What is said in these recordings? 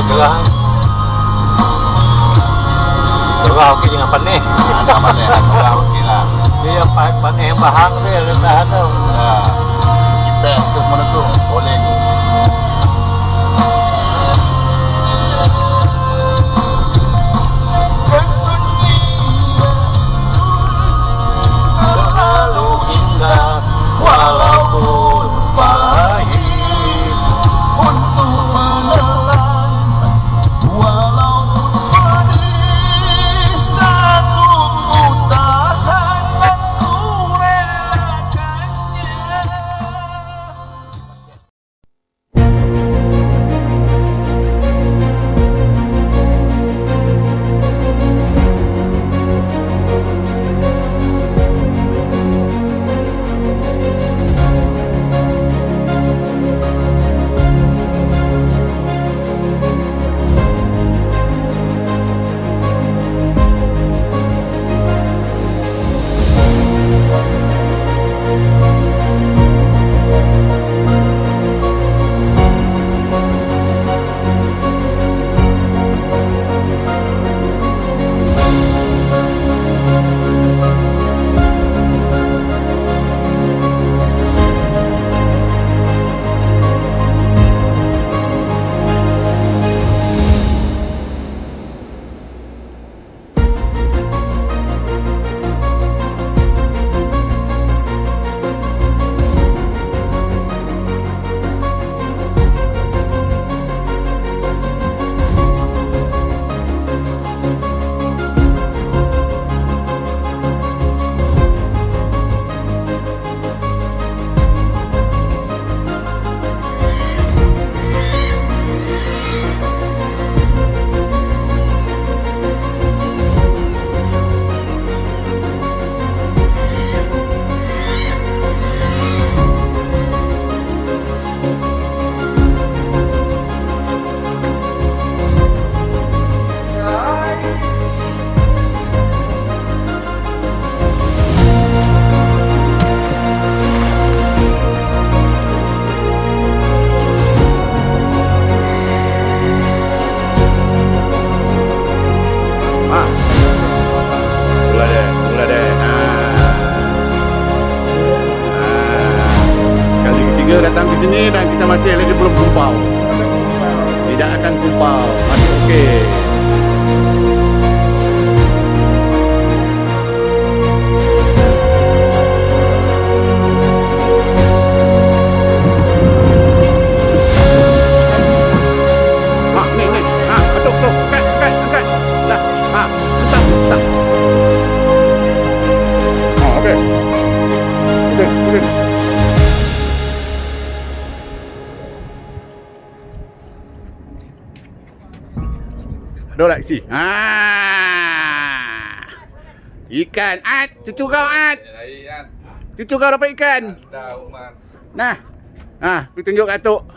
gerah. Gerah okey jangan panik. Jangan panik, gerah okey lah. Dia yang panik yang bahang dia tahan tu. Kita tu mana tu? Boleh tu. Terlalu indah walaupun pahit Untuk menelan walaupun pedih, sanggup ku tahan dan ku relakannya. Mula deh. Kali ketiga datang ke sini dan kita masih lagi belum kumpau. Tidak akan kumpau. Masih okey. Ada lagi si. Ikan At, cucu kau At. Cucu kau dapat ikan. Nah. Pergi tunjuk kat Atuk.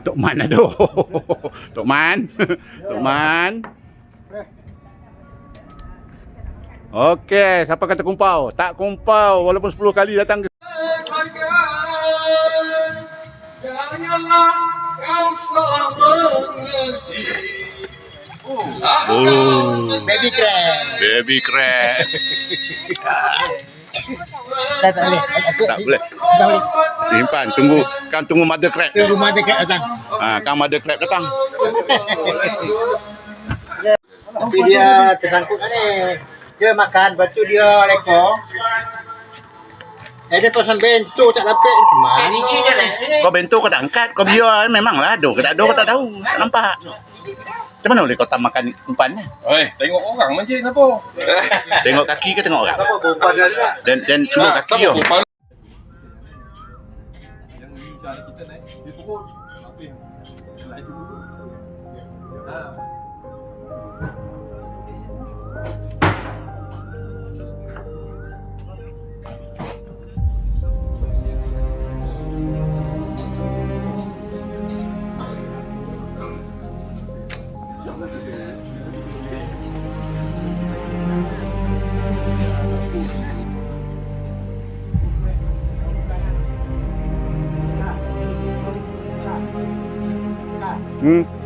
Tok Man ada. Tok Man. Tok Man. Okey, siapa kata kumpau? Tak kumpau walaupun 10 kali datang ke. Janganlah kau salah mengerti. Baby crab. Baby crab. Tak boleh. Tak boleh. Simpan, tunggu mother crab. Tunggu mother crab datang. Kan mother crab datang. Nanti dia tersangkut ni. Dia makan, lepas tu dia lekor. Dia pasal bento tak dapat. Mana? Kau bento kau tak angkat, kau biar memanglah ada ke tak ada kau tak tahu. Tak nampak. Macam mana boleh kau tak makan umpan ni? Tengok orang mancing siapa? Tengok kaki ke tengok orang? Siapa umpan dia juga? Dan semua kaki kau. Yang ni cara kita naik, dia turun. Apa yang selain itu dulu. Hmm.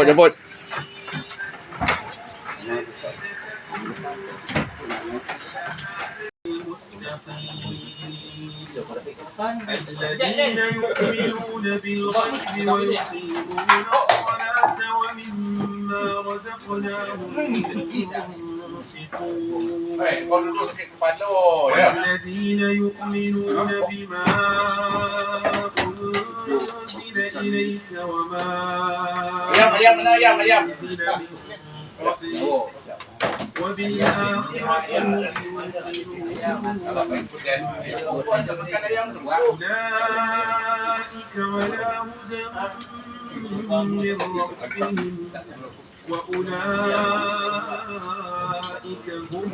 Jemput. الذين يؤمنون بالغيب ويقيمون الصلاة ومما رزقناهم ينفقون والذين يؤمنون بما أنزل إليك وما أنزل من قبلك وبالآخرة هم يوقنون أولئك على هدى من ربهم وأولئك هم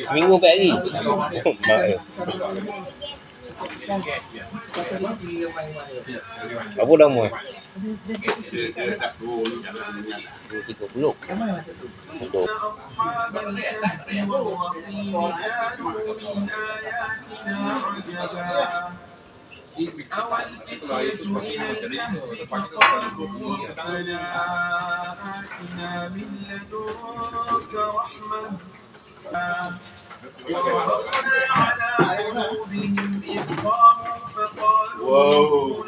Seminggu 4 hari. Apa dah mu? 30. Untuk أصحاب الكهف والرقيم كانوا من آياتنا عجبا أوى الفتية إلى الكهف فقالوا ربنا آتنا من لدنك رحمة وربطنا على قلوبهم إذ قاموا فقالوا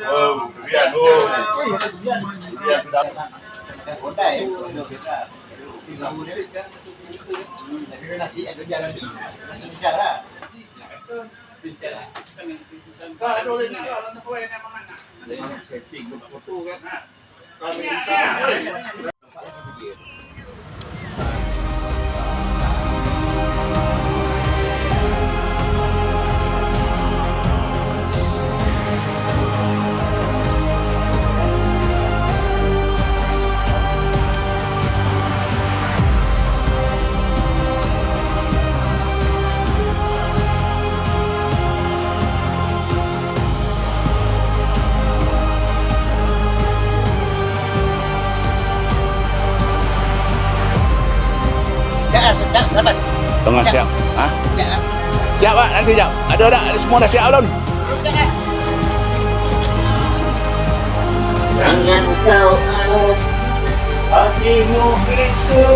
Tengah siap. Ha? Siap pak nanti jap. Ada dah, ada semua dah siap belum? Jangan kau alas hatimu itu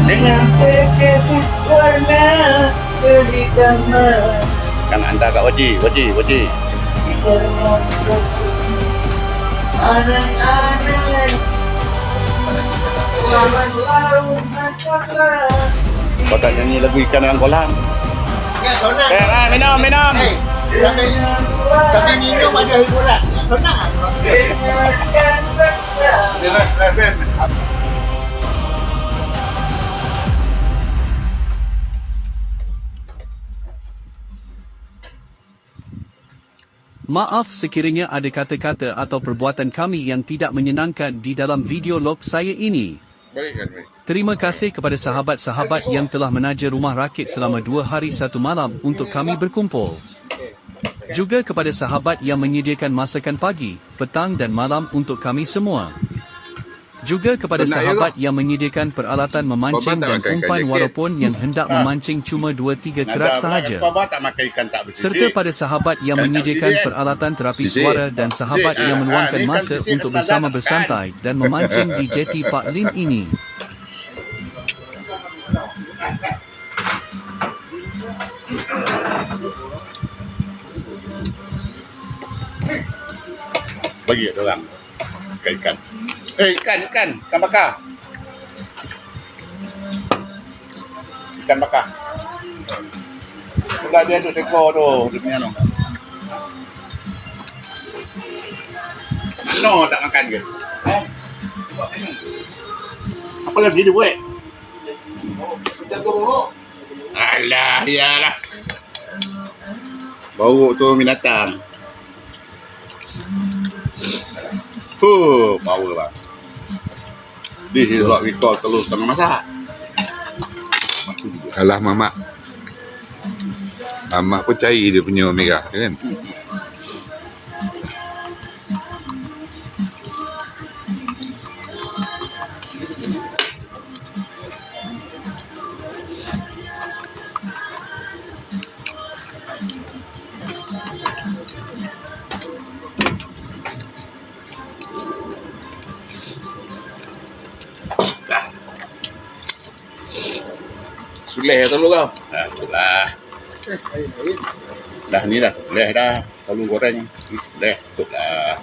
dengan sejenis warna kehidupan Kan hantar kat Waji. termasuk angan-angan lawan laut macamlah Kau tak nyanyi lagu ikan dalam kolam. Minum. sampai minum ada hiburan senang dengarkan bersama. Maaf sekiranya ada kata-kata atau perbuatan kami yang tidak menyenangkan di dalam video log saya ini. Terima kasih kepada sahabat-sahabat yang telah menaja rumah rakit selama 2 hari 1 malam untuk kami berkumpul. Juga kepada sahabat yang menyediakan masakan pagi, petang dan malam untuk kami semua. Juga kepada sahabat yang menyediakan peralatan memancing dan umpan walaupun yang hendak memancing cuma 2-3 kerat sahaja. Serta pada sahabat yang menyediakan peralatan terapi suara dan sahabat yang meluangkan masa untuk bersama bersantai dan memancing di jeti Pak Lin ini. Bagi dia orang. Ikan. Ikan bakar. Ikan bakar. Sebelah dia tu sekor tu, dia punya tu. Mana tak makan ke? Apa lagi dia buat? Alah, iyalah. Bau tu binatang. Power bang. This is what we call telur setengah masak. Alah mamak. Mamak pun cari dia punya merah kan. Sulih telur kau. Itulah. Dah ni dah sebelah dah. Telur goreng. Ni sebelah. Itulah.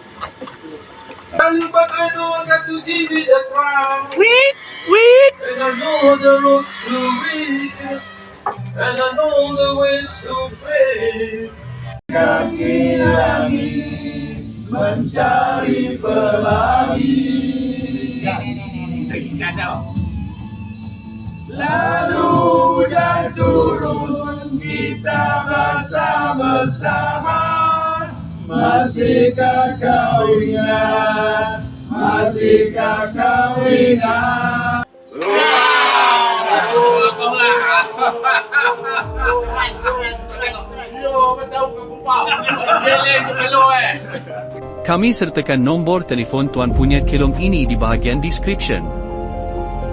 But I know I got to give it a try. Wait. And I know the roads to reach, and I know the ways to pray. Kaki langit mencari pelangi. Lalu dan turun kita bersama-sama. Masihkah kau ingat? Masihkah kau ingat? Kami sertakan nombor telefon Tuan Punya Kelong ini di bahagian description.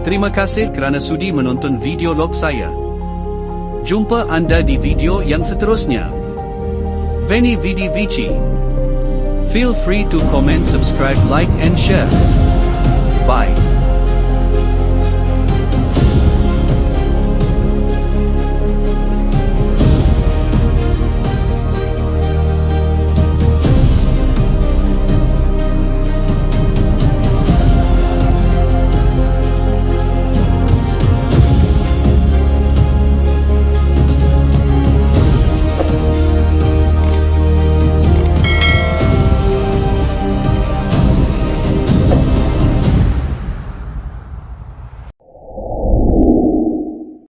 Terima kasih kerana sudi menonton video log saya. Jumpa anda di video yang seterusnya. Veni Vidi Vici. Feel free to comment, subscribe, like and share. Bye.